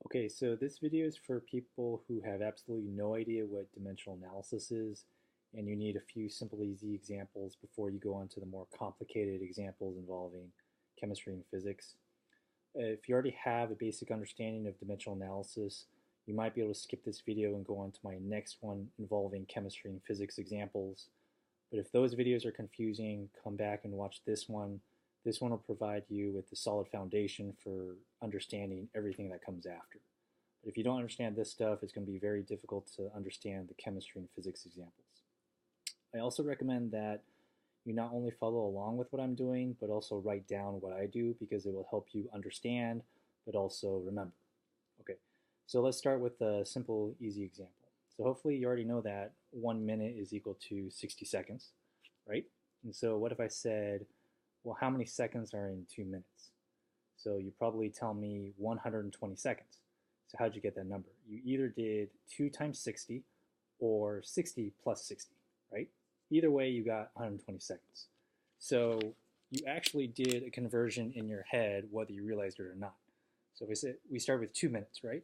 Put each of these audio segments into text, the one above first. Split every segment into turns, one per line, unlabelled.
Okay, so this video is for people who have absolutely no idea what dimensional analysis is, and you need a few simple, easy examples before you go on to the more complicated examples involving chemistry and physics. If you already have a basic understanding of dimensional analysis, you might be able to skip this video and go on to my next one involving chemistry and physics examples. But if those videos are confusing, come back and watch this one. This one will provide you with the solid foundation for understanding everything that comes after. But if you don't understand this stuff, it's going to be very difficult to understand the chemistry and physics examples. I also recommend that you not only follow along with what I'm doing, but also write down what I do because it will help you understand, but also remember. Okay, so let's start with a simple, easy example. So hopefully you already know that 1 minute is equal to 60 seconds, right? And so what if I said, well, how many seconds are in 2 minutes? So you probably tell me 120 seconds. So how'd you get that number? You either did 2 times 60 or 60 plus 60, right? Either way, you got 120 seconds. So you actually did a conversion in your head, whether you realized it or not. So we start with 2 minutes, right?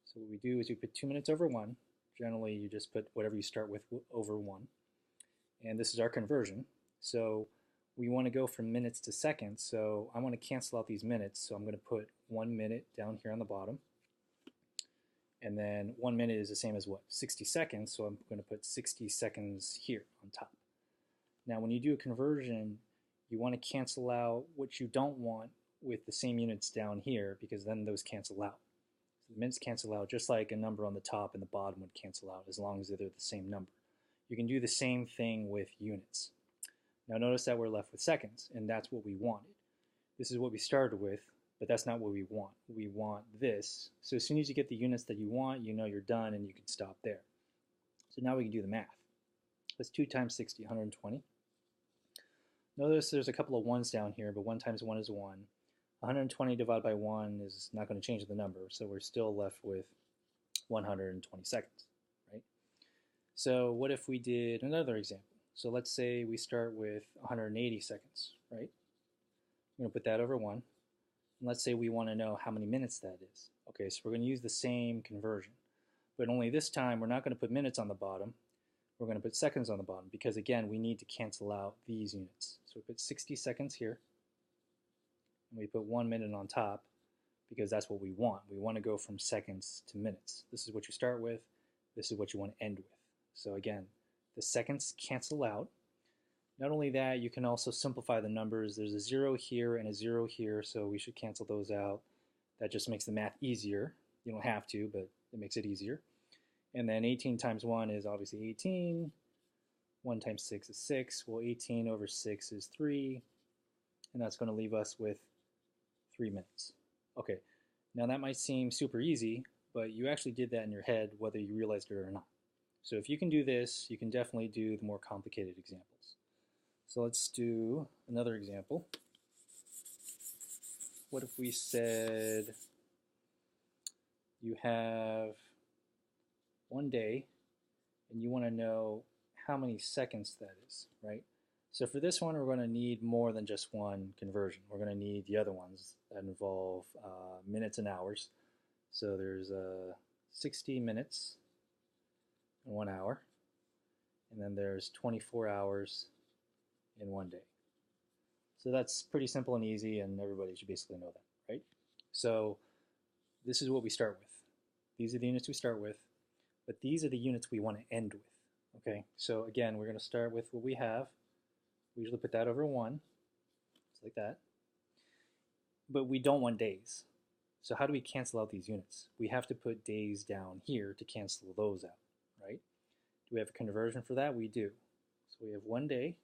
So what we do is we put 2 minutes over 1. Generally, you just put whatever you start with over 1. And this is our conversion. So we want to go from minutes to seconds, so I want to cancel out these minutes, so I'm going to put 1 minute down here on the bottom. And then 1 minute is the same as what? 60 seconds, so I'm going to put 60 seconds here on top. Now when you do a conversion, you want to cancel out what you don't want with the same units down here, because then those cancel out. So the minutes cancel out just like a number on the top and the bottom would cancel out as long as they're the same number. You can do the same thing with units. Now notice that we're left with seconds, and that's what we wanted. This is what we started with, but that's not what we want. We want this. So as soon as you get the units that you want, you know you're done and you can stop there. So now we can do the math. That's 2 times 60, 120. Notice there's a couple of ones down here, but 1 times 1 is 1. 120 divided by 1 is not going to change the number, so we're still left with 120 seconds, right? So what if we did another example? So let's say we start with 180 seconds, right? I'm going to put that over 1. And let's say we want to know how many minutes that is. Okay, so we're going to use the same conversion. But only this time we're not going to put minutes on the bottom. We're going to put seconds on the bottom because, again, we need to cancel out these units. So we put 60 seconds here. And we put 1 minute on top because that's what we want. We want to go from seconds to minutes. This is what you start with. This is what you want to end with. So again, the seconds cancel out. Not only that, you can also simplify the numbers. There's a 0 here and a 0 here, so we should cancel those out. That just makes the math easier. You don't have to, but it makes it easier. And then 18 times 1 is obviously 18. 1 times 6 is 6. Well, 18 over 6 is 3. And that's going to leave us with 3 minutes. Okay, now that might seem super easy, but you actually did that in your head whether you realized it or not. So if you can do this, you can definitely do the more complicated examples. So let's do another example. What if we said you have 1 day and you want to know how many seconds that is, right? So for this one, we're going to need more than just one conversion. We're going to need the other ones that involve minutes and hours. So there's 60 minutes in 1 hour, and then there's 24 hours in 1 day. So that's pretty simple and easy, and everybody should basically know that, right? So this is what we start with. These are the units we start with, but these are the units we want to end with, okay? So again, we're going to start with what we have. We usually put that over 1, just like that. But we don't want days. So how do we cancel out these units? We have to put days down here to cancel those out, right? Do we have a conversion for that? We do. So we have 1 day,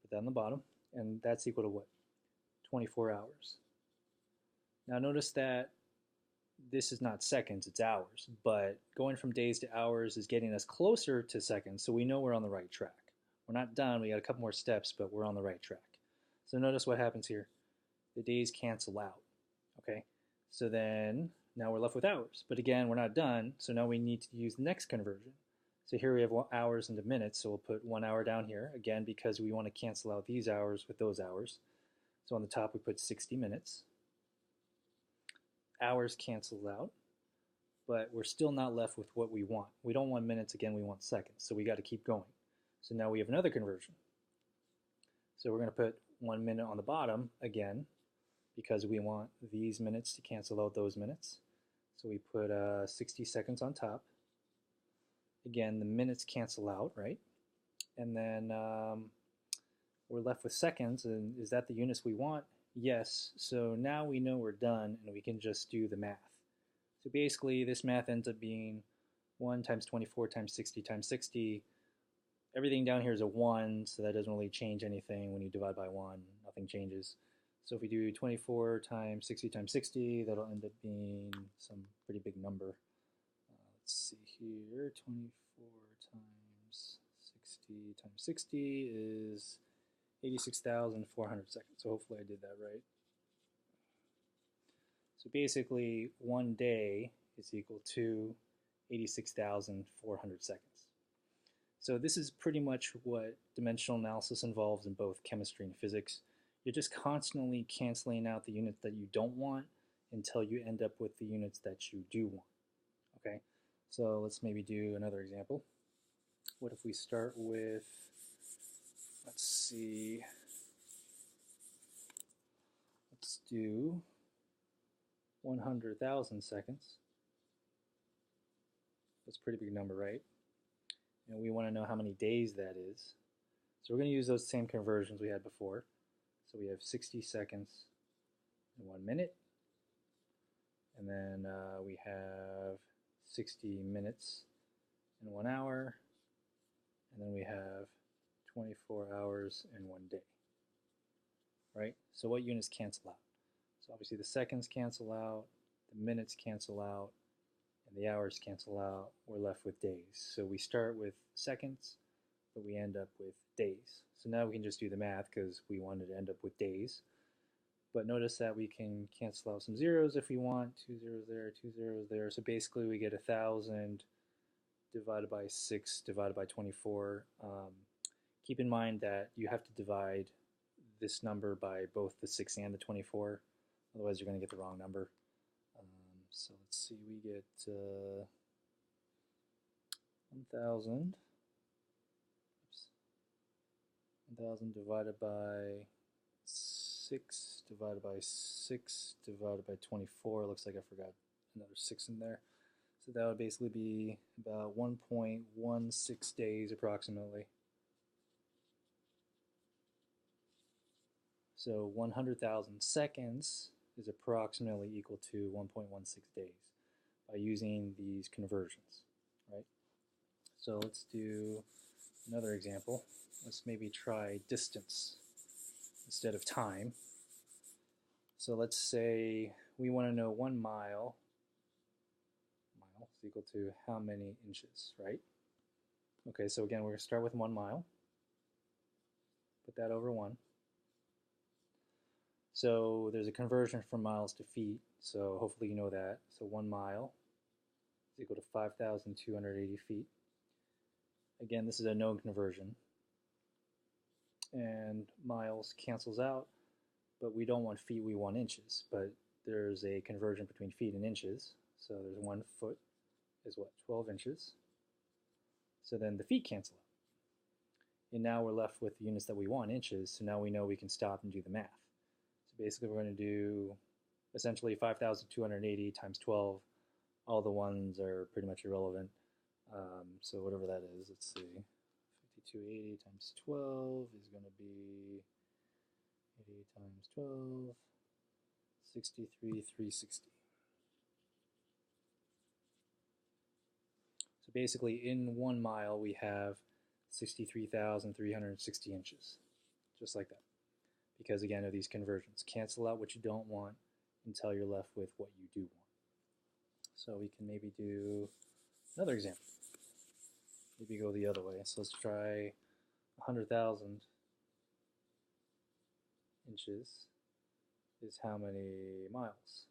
put that on the bottom, and that's equal to what? 24 hours. Now notice that this is not seconds, it's hours, but going from days to hours is getting us closer to seconds, so we know we're on the right track. We're not done, we got a couple more steps, but we're on the right track. So notice what happens here. The days cancel out, okay? So then, now we're left with hours. But again, we're not done, so now we need to use the next conversion. So here we have hours into minutes, so we'll put 1 hour down here, again, because we want to cancel out these hours with those hours. So on the top we put 60 minutes. hours cancel out, but we're still not left with what we want. We don't want minutes again, we want seconds. So we got to keep going. So now we have another conversion. So we're going to put 1 minute on the bottom again because we want these minutes to cancel out those minutes. So we put 60 seconds on top. Again, the minutes cancel out, right? And then we're left with seconds. And is that the units we want? Yes. So now we know we're done and we can just do the math. So basically this math ends up being 1 times 24 times 60 times 60. Everything down here is a 1, so that doesn't really change anything. When you divide by 1, nothing changes. So if we do 24 times 60 times 60, that'll end up being some pretty big number. Let's see here, 24 times 60 times 60 is 86,400 seconds. So hopefully I did that right. So basically, 1 day is equal to 86,400 seconds. So this is pretty much what dimensional analysis involves in both chemistry and physics. You're just constantly canceling out the units that you don't want until you end up with the units that you do want. Okay, so let's maybe do another example. What if we start with, let's see, let's do 100,000 seconds. That's a pretty big number, right? And we want to know how many days that is. So we're going to use those same conversions we had before. So we have 60 seconds in 1 minute. And then we have 60 minutes in 1 hour. And then we have 24 hours in 1 day. Right? So what units cancel out? So obviously the seconds cancel out, the minutes cancel out, and the hours cancel out. We're left with days. So we start with seconds, but we end up with days. So now we can just do the math because we wanted to end up with days. But notice that we can cancel out some zeros if we want. 2 zeros there, 2 zeros there. So basically we get 1,000 divided by 6 divided by 24. Keep in mind that you have to divide this number by both the 6 and the 24. Otherwise you're going to get the wrong number. So let's see, we get 1,000. 1,000 divided by 6 divided by 6 divided by 24. Looks like I forgot another 6 in there. So that would basically be about 1.16 days approximately. So 100,000 seconds is approximately equal to 1.16 days by using these conversions, right? So let's do another example. Let's maybe try distance instead of time. So let's say we want to know 1 mile is equal to how many inches, right? Okay, so again, we're going to start with 1 mile. Put that over 1. So there's a conversion from miles to feet, so hopefully you know that. So 1 mile is equal to 5,280 feet. Again, this is a known conversion. And miles cancels out, but we don't want feet, we want inches. But there's a conversion between feet and inches. So there's 1 foot is what, 12 inches. So then the feet cancel out. And now we're left with the units that we want, inches. So now we know we can stop and do the math. So basically we're going to do essentially 5,280 times 12. All the ones are pretty much irrelevant. So whatever that is, let's see. 5280 times 12 is going to be 80 times 12, 63,360. So basically in 1 mile we have 63,360 inches, just like that. Because again of these conversions, cancel out what you don't want until you're left with what you do want. So we can maybe do another example. Maybe go the other way. So let's try 100,000 inches is how many miles?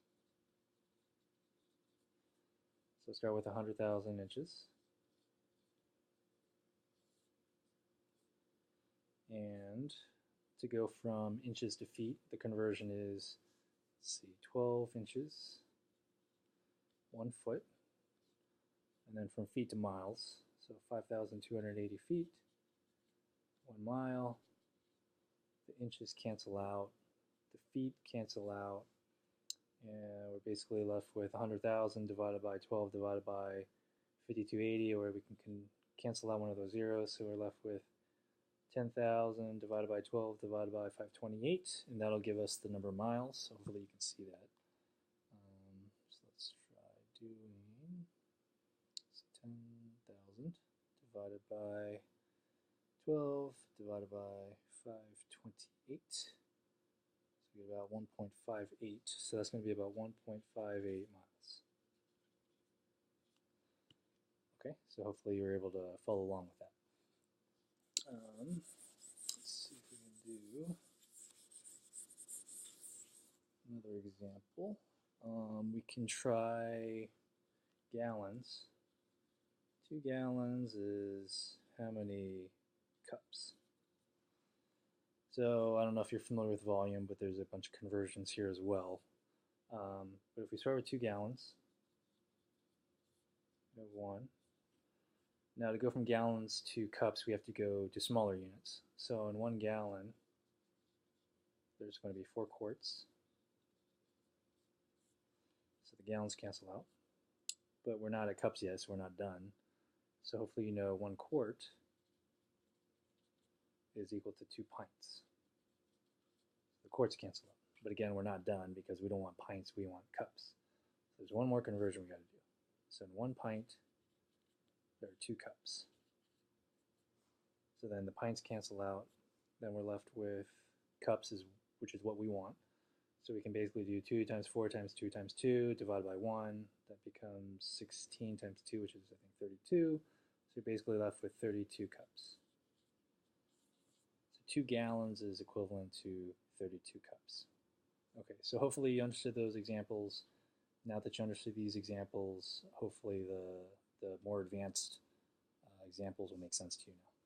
So start with 100,000 inches. And to go from inches to feet, the conversion is, let's see, 12 inches 1 foot, and then from feet to miles, so 5,280 feet, 1 mile, the inches cancel out, the feet cancel out, and we're basically left with 100,000 divided by 12 divided by 5280, or we can cancel out one of those zeros, so we're left with 10,000 divided by 12 divided by 528, and that'll give us the number of miles. So hopefully you can see that. So let's try doing 10,000 divided by 12 divided by 528. So we get about 1.58. So that's going to be about 1.58 miles. Okay, so hopefully you were able to follow along with that. Let's see if we can do another example. We can try gallons. 2 gallons is how many cups? So I don't know if you're familiar with volume, but there's a bunch of conversions here as well. But if we start with 2 gallons, we have 1. Now to go from gallons to cups, we have to go to smaller units. So in 1 gallon, there's going to be 4 quarts. So the gallons cancel out. But we're not at cups yet, so we're not done. So hopefully you know 1 quart is equal to 2 pints. The quarts cancel out. But again, we're not done because we don't want pints, we want cups. So there's one more conversion we got to do. So in 1 pint, there are 2 cups. So then the pints cancel out. Then we're left with cups, which is what we want. So we can basically do 2 times 4 times 2 times 2 divided by 1. That becomes 16 times 2, which is, I think, 32. So you're basically left with 32 cups. So 2 gallons is equivalent to 32 cups. Okay, so hopefully you understood those examples. Now that you understood these examples, hopefully the more advanced examples will make sense to you now.